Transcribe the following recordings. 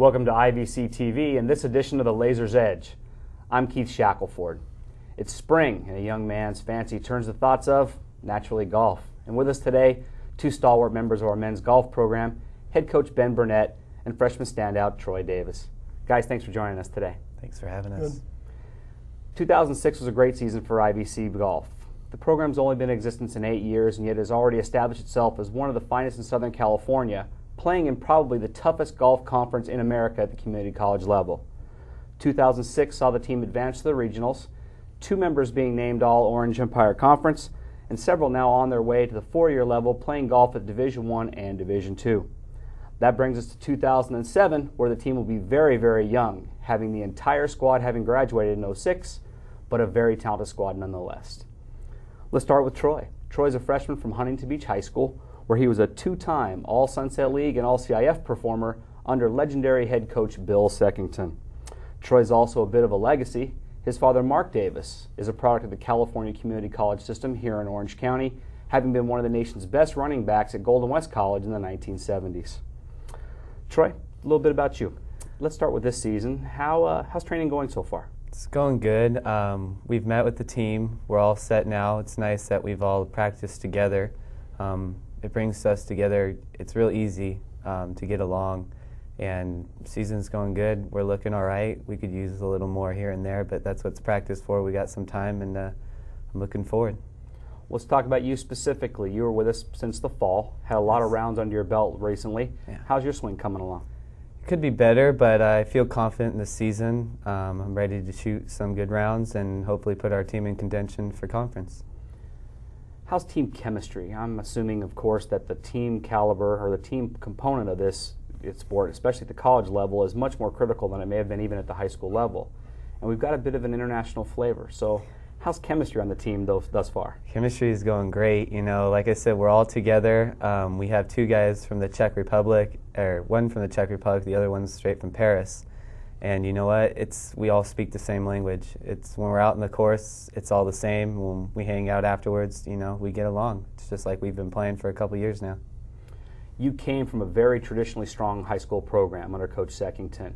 Welcome to IVC TV and this edition of the Laser's Edge. I'm Keith Shackleford. It's spring and a young man's fancy turns to thoughts of, naturally, golf. And with us today, two stalwart members of our men's golf program, head coach Ben Burnett and freshman standout Troy Davis. Guys, thanks for joining us today. Thanks for having us. Good. 2006 was a great season for IVC golf. The program's only been in existence in 8 years and yet has already established itself as one of the finest in Southern California, playing in probably the toughest golf conference in America at the community college level. 2006 saw the team advance to the regionals, 2 members being named All-Orange Empire Conference, and several now on their way to the 4-year level playing golf at Division I and Division II. That brings us to 2007, where the team will be very, very young, having the entire squad having graduated in 06, but a very talented squad nonetheless. Let's start with Troy. Troy's a freshman from Huntington Beach High School, where he was a 2-time All-Sunset League and All-CIF performer under legendary head coach Bill Seckington. Troy's also a bit of a legacy. His father, Mark Davis, is a product of the California Community College system here in Orange County, having been one of the nation's best running backs at Golden West College in the 1970s. Troy, a little bit about you. Let's start with this season. How's training going so far? It's going good. We've met with the team. We're all set now. It's nice that we've all practiced together. It brings us together. It's real easy to get along, and season's going good. We're looking all right. We could use a little more here and there, but that's what's practice for. We got some time, and I'm looking forward. Let's talk about you specifically. You were with us since the fall, had a lot of rounds under your belt recently. Yeah. How's your swing coming along? It could be better, but I feel confident in this season. I'm ready to shoot some good rounds and hopefully put our team in contention for conference. How's team chemistry? I'm assuming, of course, that the team caliber or the team component of this sport, especially at the college level, is much more critical than it may have been even at the high school level. And we've got a bit of an international flavor. So how's chemistry on the team thus far? Chemistry is going great. You know, like I said, we're all together. We have 2 guys from the Czech Republic, or one from the Czech Republic, the other one's straight from Paris. And you know what? We all speak the same language. It's when we're out in the course, it's all the same. When we hang out afterwards, you know, we get along. It's just like we've been playing for a couple years now. You came from a very traditionally strong high school program under Coach Seckington,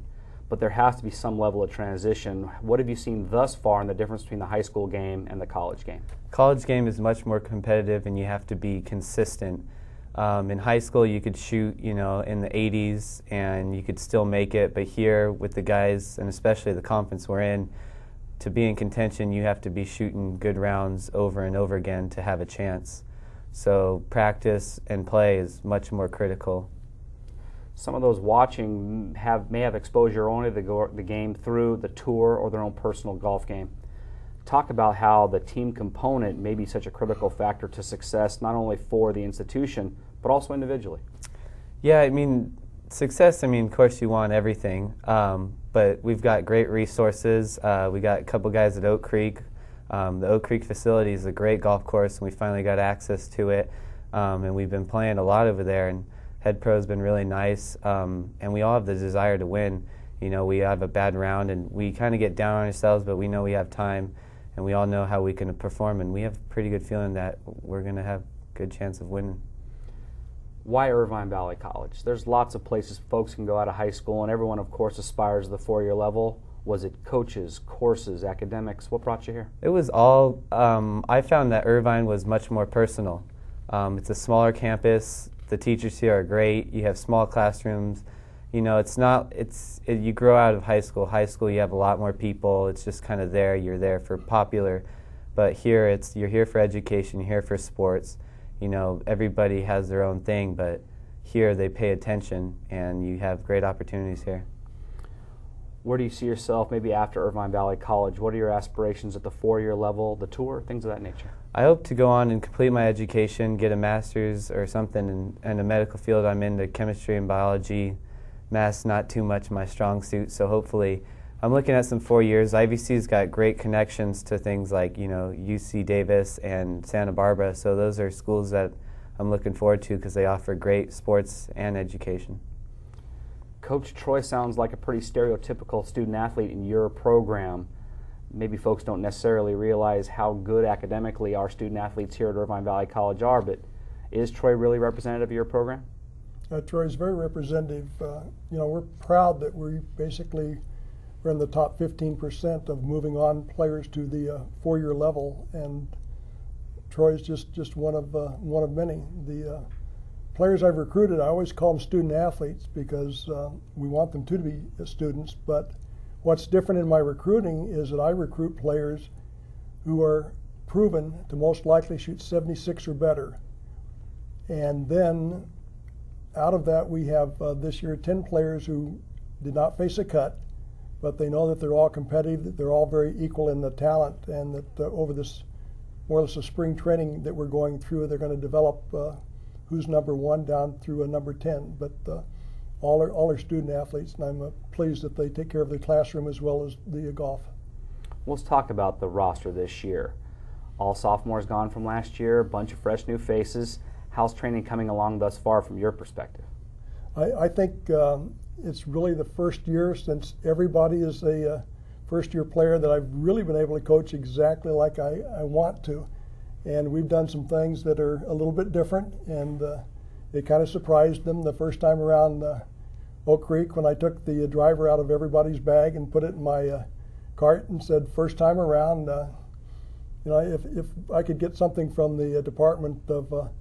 but there has to be some level of transition. What have you seen thus far in the difference between the high school game and the college game? College game is much more competitive, and you have to be consistent. In high school, you could shoot, you know, in the 80s, and you could still make it. But here, with the guys, and especially the conference we're in, to be in contention, you have to be shooting good rounds over and over again to have a chance. So practice and play is much more critical. Some of those watching may have exposure only to the game through the tour or their own personal golf game. Talk about how the team component may be such a critical factor to success, not only for the institution, but also individually. Yeah, I mean, success, of course you want everything, but we've got great resources. We got a couple guys at Oak Creek. The Oak Creek facility is a great golf course, and we finally got access to it, and we've been playing a lot over there, and Head Pro's been really nice, and we all have the desire to win. You know, we have a bad round, and we kind of get down on ourselves, but we know we have time, and we all know how we can perform, and we have a pretty good feeling that we're going to have a good chance of winning. Why Irvine Valley College? There's lots of places folks can go out of high school, and everyone, of course, aspires to the 4-year level. Was it coaches, courses, academics? What brought you here? It was all, I found that Irvine was much more personal. It's a smaller campus. The teachers here are great. You have small classrooms. You know, you grow out of high school. High school, you have a lot more people. It's just kind of there. You're there for popular. But here, you're here for education. You're here for sports. You know, everybody has their own thing, but here they pay attention, and you have great opportunities here. Where do you see yourself maybe after Irvine Valley College? What are your aspirations at the 4-year level, the tour, things of that nature? I hope to go on and complete my education, get a master's or something in a medical field. I'm into chemistry and biology. Math's not too much my strong suit, so hopefully I'm looking at some 4 years. IVC's got great connections to things like, you know, UC Davis and Santa Barbara, so those are schools that I'm looking forward to because they offer great sports and education. Coach, Troy sounds like a pretty stereotypical student athlete in your program. Maybe folks don't necessarily realize how good academically our student athletes here at Irvine Valley College are, but is Troy really representative of your program? Troy's very representative. We're proud that we're in the top 15% of moving on players to the 4-year level, and Troy's just one of many. The players I've recruited, I always call them student athletes because we want them to be students. But what's different in my recruiting is that I recruit players who are proven to most likely shoot 76 or better, and then out of that, we have this year 10 players who did not face a cut, but they know that they're all competitive, that they're all very equal in the talent, and that over this more or less a spring training that we're going through, they're going to develop who's number 1 down through a number 10. But all are student athletes, and I'm pleased that they take care of their classroom as well as the golf. Let's talk about the roster this year. All sophomores gone from last year, a bunch of fresh new faces. How's training coming along thus far from your perspective? I think it's really the first year since everybody is a first-year player that I've really been able to coach exactly like I want to. And we've done some things that are a little bit different, and it kind of surprised them the first time around Oak Creek when I took the driver out of everybody's bag and put it in my cart and said, first time around, if I could get something from the Department of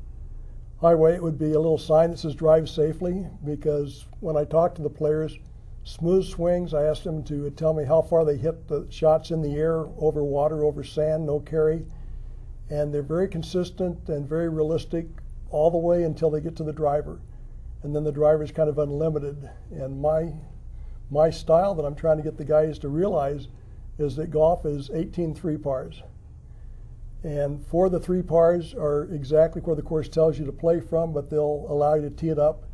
Highway, it would be a little sign that says drive safely, because when I talk to the players, smooth swings, I asked them to tell me how far they hit the shots in the air, over water, over sand, no carry, and they're very consistent and very realistic all the way until they get to the driver, and then the driver is kind of unlimited. And my style that I'm trying to get the guys to realize is that golf is 18 3-pars. And 4 of the 3 pars are exactly where the course tells you to play from, but they'll allow you to tee it up.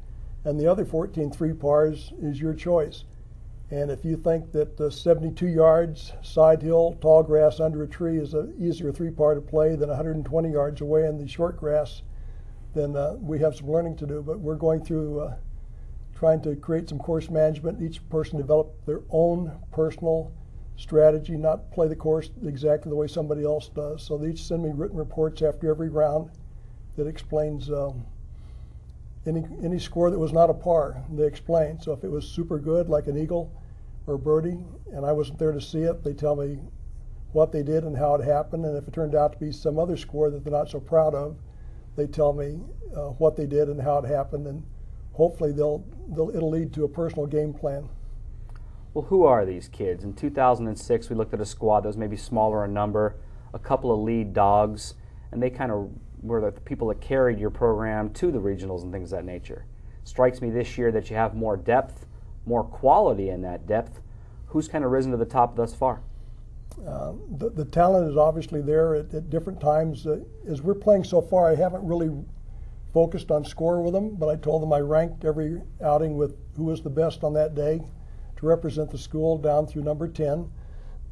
And the other 14 3-pars is your choice. And if you think that 72 yards, side hill, tall grass under a tree is an easier 3-par to play than 120 yards away in the short grass, then we have some learning to do. But we're going through trying to create some course management. Each person develop their own personal strategy, not play the course exactly the way somebody else does. So they each send me written reports after every round that explains any score that was not a par. They explain. So if it was super good, like an eagle or birdie, and I wasn't there to see it, they tell me what they did and how it happened. And if it turned out to be some other score that they're not so proud of, they tell me what they did and how it happened, and hopefully it'll lead to a personal game plan. Well, who are these kids? In 2006, we looked at a squad that was maybe smaller in number, a couple of lead dogs, and they kind of were the people that carried your program to the regionals and things of that nature. Strikes me this year that you have more depth, more quality in that depth. Who's kind of risen to the top thus far? The talent is obviously there at different times. As we're playing so far, I haven't really focused on score with them, but I told them I ranked every outing with who was the best on that day to represent the school down through number 10.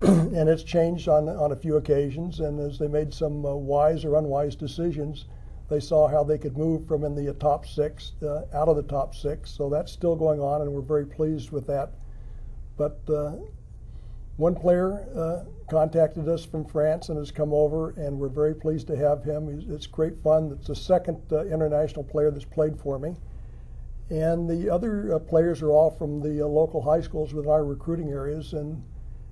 And it's changed on a few occasions, and as they made some wise or unwise decisions, they saw how they could move from in the top 6 out of the top 6. So that's still going on, and we're very pleased with that. But one player contacted us from France and has come over, and we're very pleased to have him. It's great fun. It's the second international player that's played for me. And the other players are all from the local high schools within our recruiting areas, and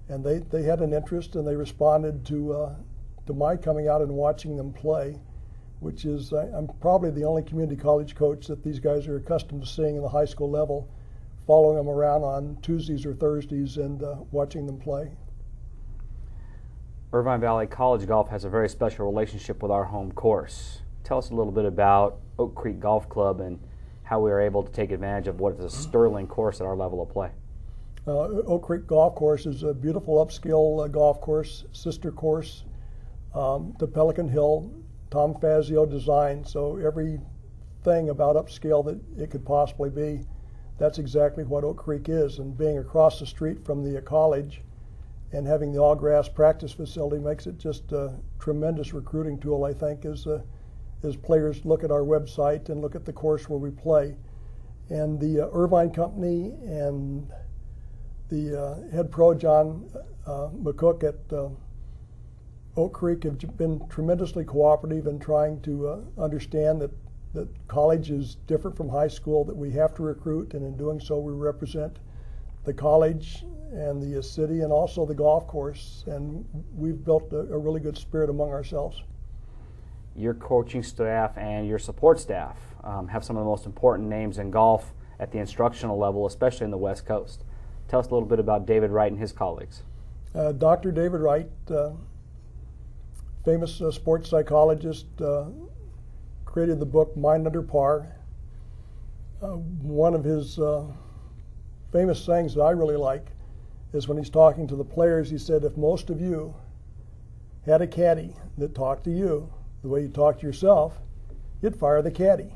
they had an interest, and they responded to my coming out and watching them play, which is, I'm probably the only community college coach that these guys are accustomed to seeing in the high school level, following them around on Tuesdays or Thursdays and watching them play. Irvine Valley College Golf has a very special relationship with our home course. Tell us a little bit about Oak Creek Golf Club and how we are able to take advantage of what is a sterling course at our level of play. Oak Creek Golf Course is a beautiful upscale golf course, sister course to Pelican Hill, Tom Fazio design. So everything about upscale that it could possibly be, that's exactly what Oak Creek is. And being across the street from the college and having the all-grass practice facility makes it just a tremendous recruiting tool, I think, as players look at our website and look at the course where we play. And the Irvine Company and the head pro, John McCook at Oak Creek, have been tremendously cooperative in trying to understand that that college is different from high school, that we have to recruit, and in doing so we represent the college and the city and also the golf course, and we've built a really good spirit among ourselves. Your coaching staff and your support staff have some of the most important names in golf at the instructional level, especially in the West Coast. Tell us a little bit about David Wright and his colleagues. Dr. David Wright, famous sports psychologist, created the book Mind Under Par. One of his famous sayings that I really like is when he's talking to the players, he said, if most of you had a caddy that talked to you the way you talk to yourself, you'd fire the caddy.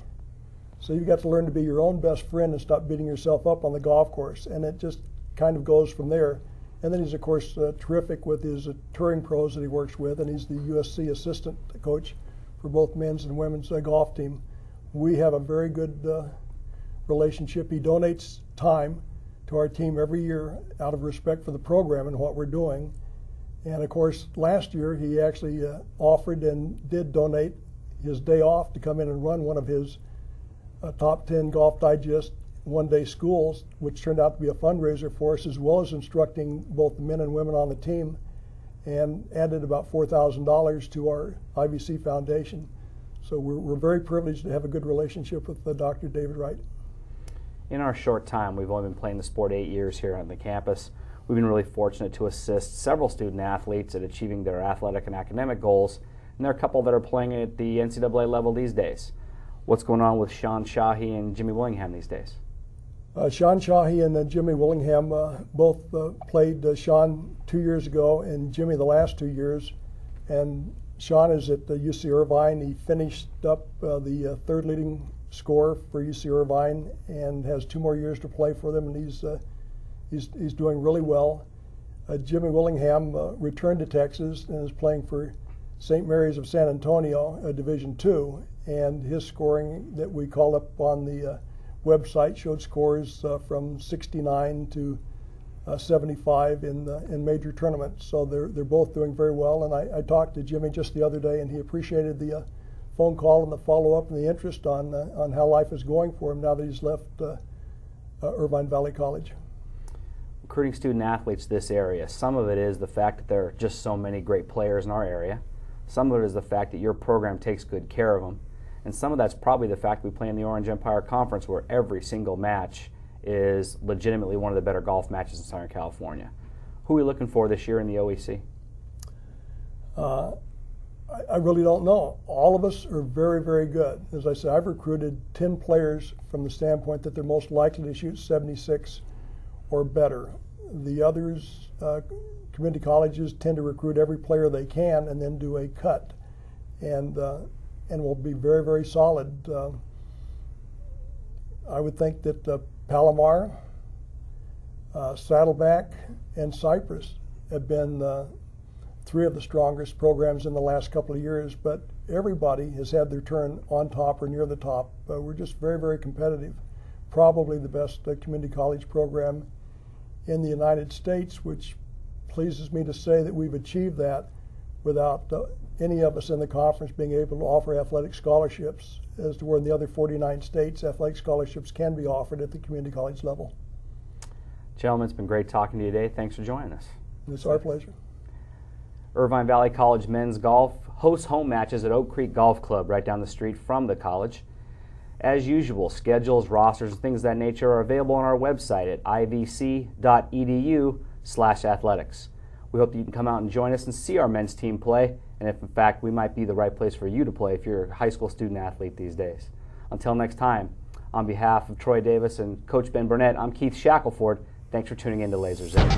So you've got to learn to be your own best friend and stop beating yourself up on the golf course. And it just kind of goes from there. And then he's, of course, terrific with his touring pros that he works with, and he's the USC assistant coach for both men's and women's golf team. We have a very good relationship. He donates time to our team every year out of respect for the program and what we're doing. And of course, last year he actually offered and did donate his day off to come in and run one of his top 10 Golf Digest one-day schools, which turned out to be a fundraiser for us, as well as instructing both the men and women on the team, and added about $4,000 to our IVC Foundation. So we're very privileged to have a good relationship with Dr. David Wright. In our short time, we've only been playing the sport 8 years here on the campus. We've been really fortunate to assist several student athletes at achieving their athletic and academic goals, and there are a couple that are playing at the NCAA level these days. What's going on with Sean Shahi and Jimmy Willingham these days? Sean Shahi and Jimmy Willingham both played Sean 2 years ago and Jimmy the last 2 years. And Sean is at UC Irvine. He finished up the third leading scorer for UC Irvine and has 2 more years to play for them, and he's doing really well. Jimmy Willingham returned to Texas and is playing for St. Mary's of San Antonio, Division II, and his scoring that we called up on the website showed scores from 69 to 75 in major tournaments. So they're both doing very well. And I talked to Jimmy just the other day, and he appreciated the phone call and the follow-up and the interest on how life is going for him now that he's left Irvine Valley College. Recruiting student athletes to this area, some of it is the fact that there are just so many great players in our area. Some of it is the fact that your program takes good care of them. And some of that's probably the fact we play in the Orange Empire Conference, where every single match is legitimately one of the better golf matches in Southern California. Who are we looking for this year in the OEC? I really don't know. All of us are very, very good. As I said, I've recruited 10 players from the standpoint that they're most likely to shoot 76 or better. The others, community colleges, tend to recruit every player they can and then do a cut. And will be very, very solid. I would think that Palomar, Saddleback, and Cypress have been 3 of the strongest programs in the last couple of years, but everybody has had their turn on top or near the top. We're just very, very competitive. Probably the best community college program in the United States, which pleases me to say that we've achieved that without any of us in the conference being able to offer athletic scholarships, as to where in the other 49 states athletic scholarships can be offered at the community college level. Gentlemen, it's been great talking to you today. Thanks for joining us. It's our pleasure. Irvine Valley College men's golf hosts home matches at Oak Creek Golf Club right down the street from the college. As usual, schedules, rosters, and things of that nature are available on our website at ivc.edu/athletics. We hope that you can come out and join us and see our men's team play, and if in fact we might be the right place for you to play if you're a high school student athlete these days. Until next time, on behalf of Troy Davis and Coach Ben Burnett, I'm Keith Shackleford. Thanks for tuning in to Lasers Edge.